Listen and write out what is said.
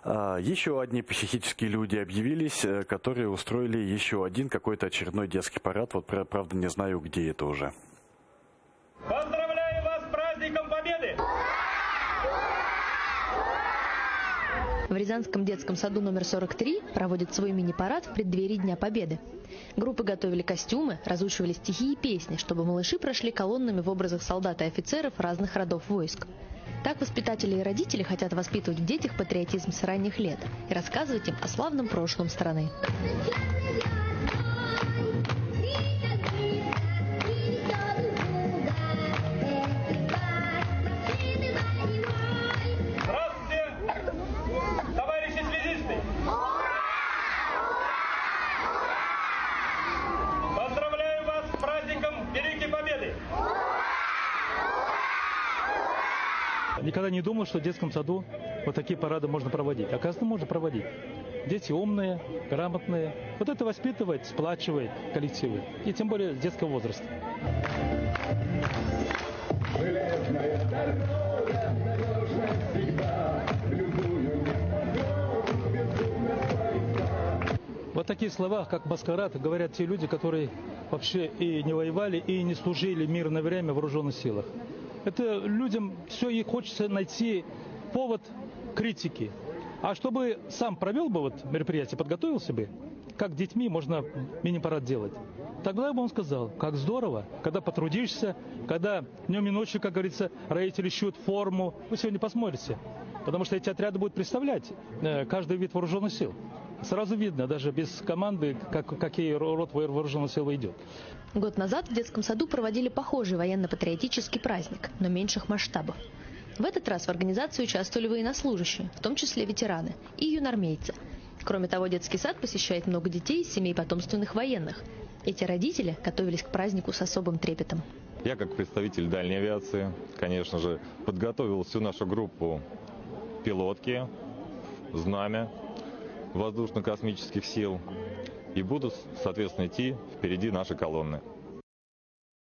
Еще одни психические люди объявились, которые устроили еще один какой-то очередной детский парад. Вот, правда, не знаю, где это уже. Поздравляю вас с праздником Победы! В Рязанском детском саду номер 43 проводят свой мини-парад в преддверии Дня Победы. Группы готовили костюмы, разучивали стихи и песни, чтобы малыши прошли колоннами в образах солдат и офицеров разных родов войск. Так воспитатели и родители хотят воспитывать в детях патриотизм с ранних лет и рассказывать им о славном прошлом страны. Никогда не думал, что в детском саду вот такие парады можно проводить. Оказывается, можно проводить. Дети умные, грамотные. Вот это воспитывает, сплачивает коллективы. И тем более с детского возраста. Вот такие слова, как маскарад, говорят те люди, которые вообще и не воевали, и не служили в мирное время в вооруженных силах. Это людям все и хочется найти повод критики. А чтобы сам провел бы вот мероприятие, подготовился бы, как детьми можно мини-парад делать, тогда бы он сказал, как здорово, когда потрудишься, когда днем и ночью, как говорится, родители ищут форму. Вы сегодня посмотрите, потому что эти отряды будут представлять каждый вид вооруженных сил. Сразу видно, даже без команды, какой род вооруженных сил идет. Год назад в детском саду проводили похожий военно-патриотический праздник, но меньших масштабов. В этот раз в организации участвовали военнослужащие, в том числе ветераны и юнормейцы. Кроме того, детский сад посещает много детей из семей потомственных военных. Эти родители готовились к празднику с особым трепетом. Я, как представитель дальней авиации, конечно же, подготовил всю нашу группу пилотки, знамя воздушно-космических сил и буду, соответственно, идти впереди нашей колонны.